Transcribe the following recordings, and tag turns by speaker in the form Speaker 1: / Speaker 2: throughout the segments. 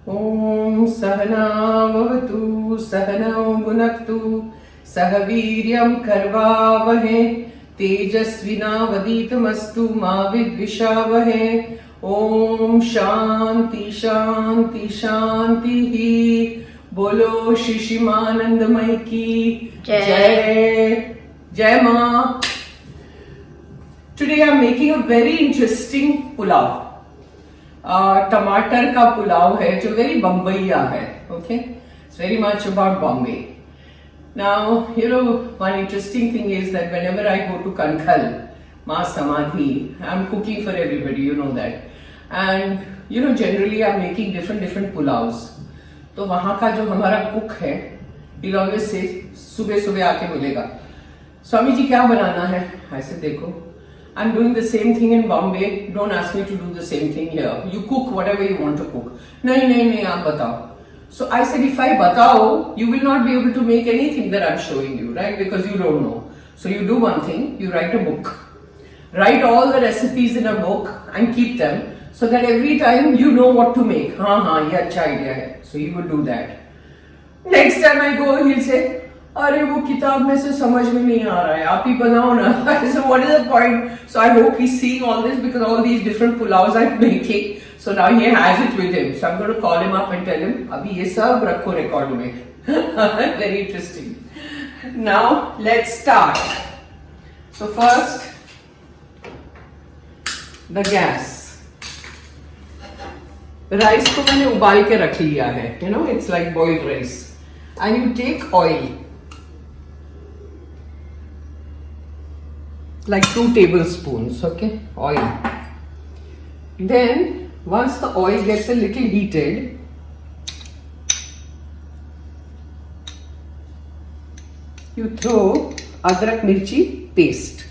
Speaker 1: ॐ सहनावतु सहनौ भुनक्तु सह वीर्यं कर्वावहे तेजस्विनावधीतमस्तु मा विद्विषावहे। ॐ शांति शांति शांतिः। बोलो शिशिमानंदमय की जय। जय माँ। Today I am making a very interesting pulao. टमाटर का पुलाव है जो वेरी बम्बईया है. Okay, it's very much about Bombay. Now, one interesting thing is that whenever I go to Kankhal, Ma Samadhi, I'm cooking for everybody, you know that. And, generally I'm making different pulaus. तो वहाँ का जो हमारा cook है, he'll always say, सुबह आके मिलेगा, स्वामी जी क्या बनाना है? ऐसे देखो, I'm doing the same thing in Bombay. Don't ask me to do the same thing here. You cook whatever you want to cook. नहीं आप बताओ. So I said, if I batao, you will not be able to make anything that I'm showing you, right? Because you don't know. So you do one thing, you write a book. Write all the recipes in a book and keep them so that every time you know what to make. हाँ, ये अच्छा idea है. So he would do that. Next time I go, he'll say, अरे वो किताब में से समझ में नहीं आ रहा है, आप ही बनाओ ना. So what is the point? So I hope he's seeing all this because all these different pulaus I'm making. So now he has it with him. So I'm going to call him up and tell him, अभी ये सब रखो record में. Very interesting. Now let's start. So first, the gas. Rice को मैंने उबाल के रख लिया है. It's like boiled rice. And you take oil. Like 2 tablespoons, okay, oil. Then once the oil gets a little heated, you throw adrak mirchi paste,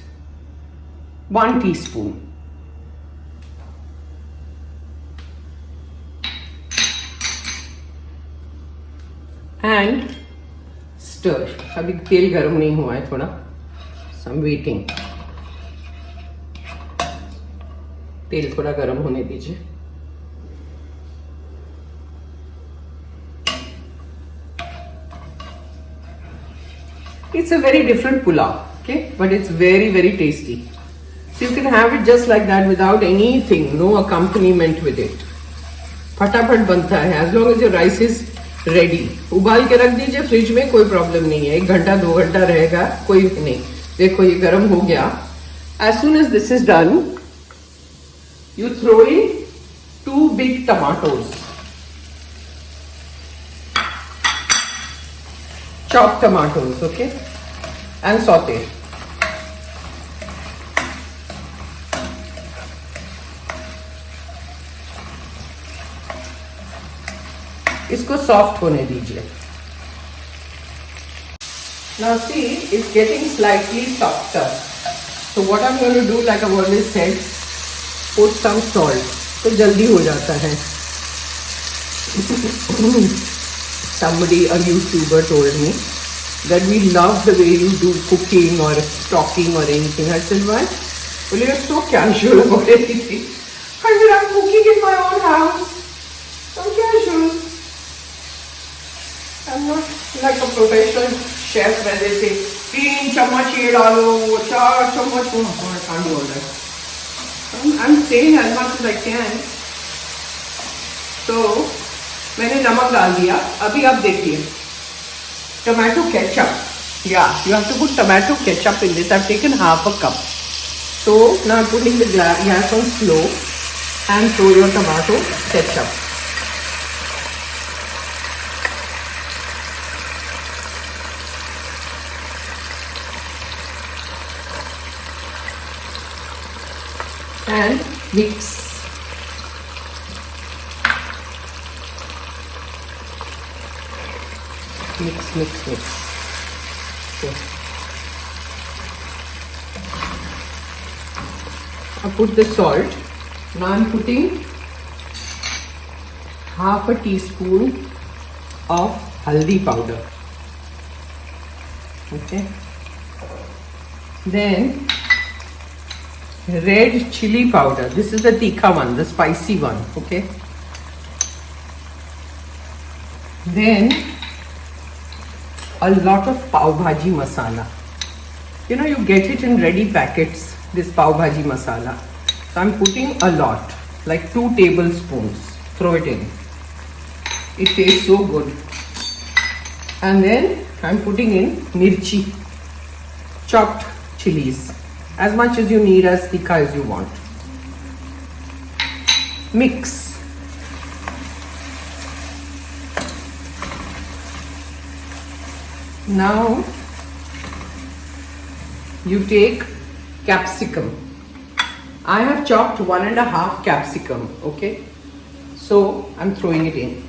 Speaker 1: 1 teaspoon. And stir. अभी तेल गर्म नहीं हुआ है थोड़ा, so I'm waiting. तेल थोड़ा गर्म होने दीजिए. It's a very different pulao, okay, but it's very tasty. So you can have it just like that without anything, no accompaniment with it. फटाफट बनता है as long as your rice is ready. उबाल के रख दीजिए fridge में, कोई problem नहीं है. 1 घंटा 2 घंटा रहेगा, कोई नहीं. देखो ये गर्म हो गया. As soon as this is done, you throw in 2 big tomatoes, chopped tomatoes, okay, and saute. इसको सॉफ्ट होने दीजिए. Now see, it's getting slightly softer. So what I'm going to do, like I've always said, put some salt. तो जल्दी हो जाता है. Somebody, a YouTuber, told me that we love the way you do cooking or talking or anything. I said, why? Well, you're so casual about everything. I said, I'm cooking in my own house. I'm casual. I'm not like a professional chef where they say 3 चम्मच ये डालो, 4 चम्मच वो. I can't do all that. I'm saying as much as I can. So मैंने नमक डाल दिया. अभी आप देखिए, tomato ketchup. Yeah, you have to put tomato ketchup in this. I've taken half a cup. So now I'm putting the gas on slow and throw your tomato ketchup. And mix. Mix. Okay. I put the salt. Now I'm putting half a teaspoon of haldi powder. Okay. Then red chili powder. This is the tikha one, the spicy one. Okay. Then a lot of pav bhaji masala. You know, you get it in ready packets, this pav bhaji masala. So I'm putting a lot, like 2 tablespoons. Throw it in. It tastes so good. And then I'm putting in mirchi, chopped chilies, as much as you need, as tikka as you want. Mix. Now you take capsicum. I have chopped 1.5 capsicum, okay? So I'm throwing it in.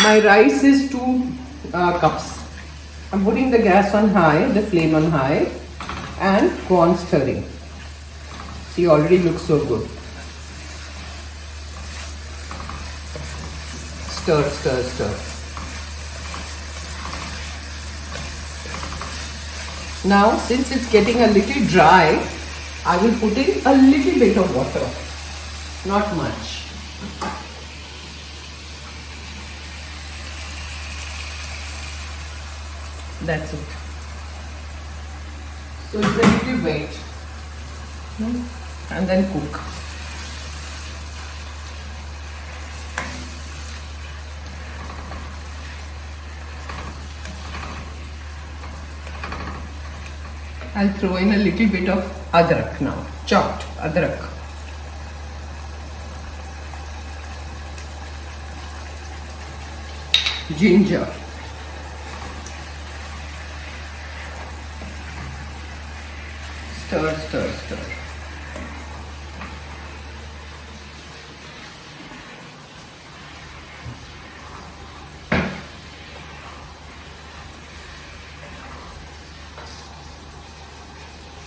Speaker 1: My rice is 2 cups. I'm putting the gas on high, the flame on high, and go on stirring. See, already looks so good. Stir, stir, stir. Now, since it's getting a little dry, I will put in a little bit of water. Not much. That's it. So it's a little wet. And then cook. I'll throw in a little bit of adrak now, chopped adrak. Ginger. Stir, stir, stir.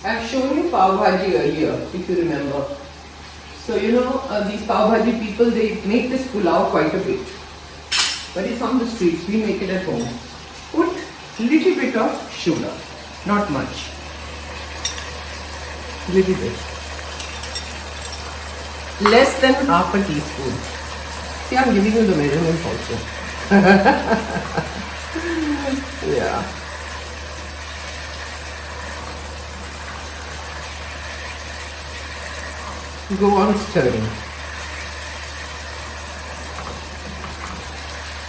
Speaker 1: I've shown you pav bhaji earlier, if you remember. So you know, these pav bhaji people, they make this pulao quite a bit. But it's on the streets, we make it at home. Put little bit of sugar, not much. Little bit. Less than half a teaspoon. See, I'm giving you the measurement also. Yeah. Go on stirring.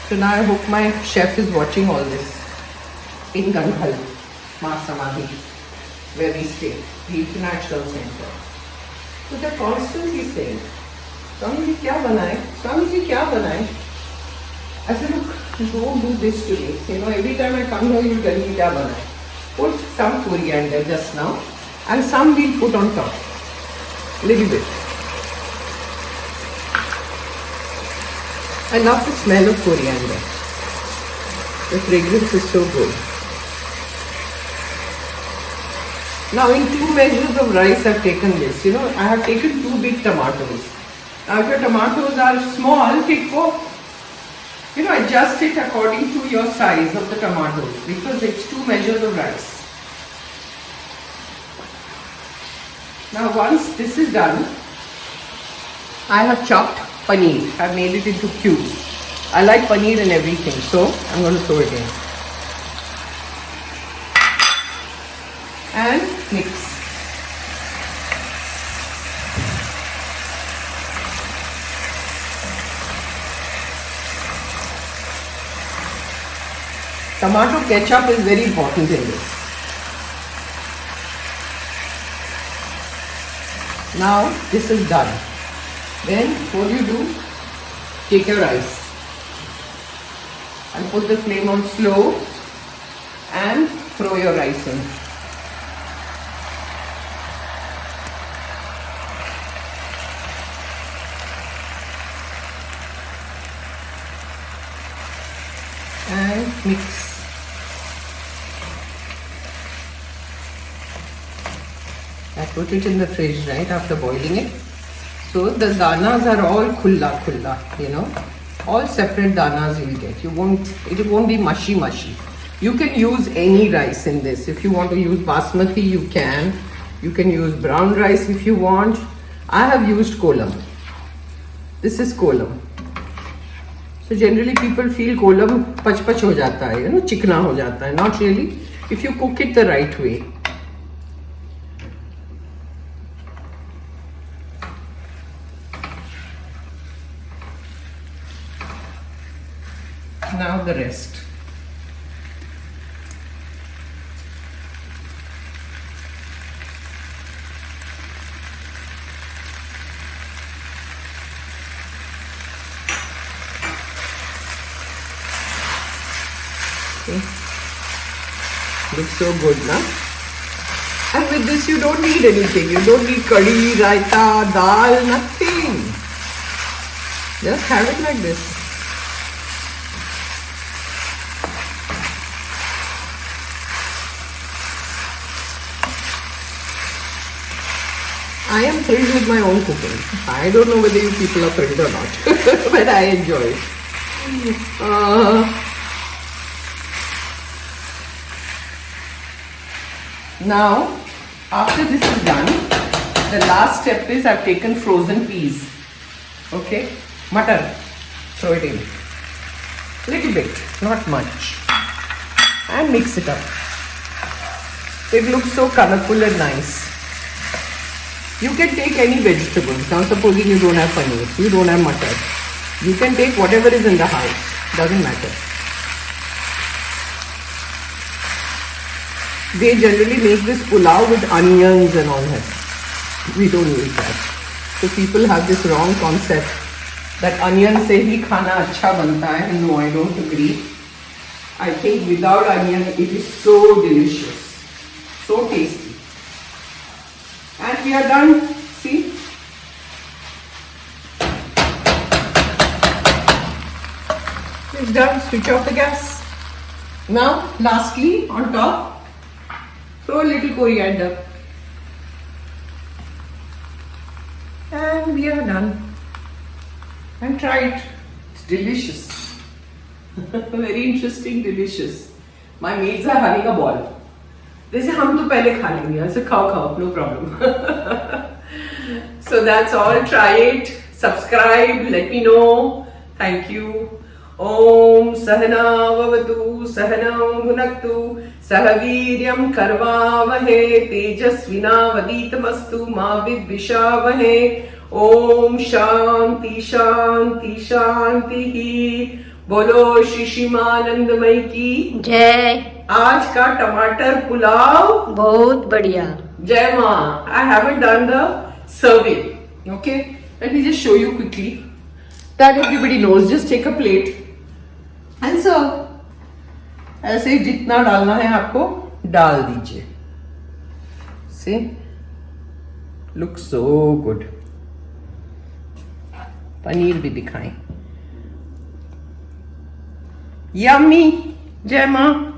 Speaker 1: So now I hope my chef is watching all this in Gankhal, Ma Samadhi, where we stay, the International Center. So they're constantly saying, Swami ji kya banaye? Swami ji kya banaye? I said, look, don't do this to me. You know, every time I come here, you tell me kya banaye. Put some coriander just now, and some we'll put on top. Little bit. I love the smell of coriander. The fragrance is so good. Now in 2 measures of rice I've taken this. You know, I have taken 2 big tomatoes. Now if your tomatoes are small, adjust it according to your size of the tomatoes, because it's 2 measures of rice. Now once this is done, I have chopped paneer. I've made it into cubes. I like paneer in everything, so I'm going to throw it in. And mix. Tomato ketchup is very important in this. Now this is done. Then what do? Take your rice and put the flame on slow and throw your rice in. And mix. I put it in the fridge right after boiling it. So the danas are all khulla, you know, all separate danas you will get. It won't be mushy. You can use any rice in this. If you want to use basmati, you can. You can use brown rice if you want. I have used kolam. This is kolam. So generally people feel kolam pach ho jata hai, चिकना हो जाता है. Not really. If you cook it the right way. Now the rest. Okay. Looks so good now. And with this you don't need anything. You don't need curry, raita, dal, nothing. Just have it like this. I am thrilled with my own cooking. I don't know whether you people are thrilled or not, but I enjoy it. Now, after this is done, the last step is I've taken frozen peas. Okay, mutton. Throw it in. Little bit, not much. And mix it up. It looks so colorful and nice. You can take any vegetables. Now supposing you don't have paneer, you don't have mutton. You can take whatever is in the house. Doesn't matter. They generally make this pulao with onions and all that. We don't use that. So people have this wrong concept that onion se hi khana acha banta hai. No, I don't agree. I think without onion it is so delicious. So tasty. And we are done. See? It's done. Switch off the gas. Now, lastly, on top, throw a little coriander. And we are done. And try it. It's delicious. Very interesting, delicious. My maids are having a ball. जैसे हम तो पहले खा लेंगे, ऐसे खाओ no problem. So that's all. Try it, subscribe, let me know. Thank you. Om Sahana Vavatu Sahanam Bhunaktu Sahaviryam Karvavahe Tejasvina Vaditamastu Ma Vidvishavahe. Om Shanti Shanti Shanti. बोलो शिशिमानंदमय की जय. आज का टमाटर पुलाव बहुत बढ़िया. जय माँ. I haven't done the serving. Okay, let me just show you quickly that everybody knows. Just take a plate and serve. ऐसे जितना डालना है आपको डाल दीजिए. See, looks so good. Paneer भी दिखाएं. Yummy. Jai Ma.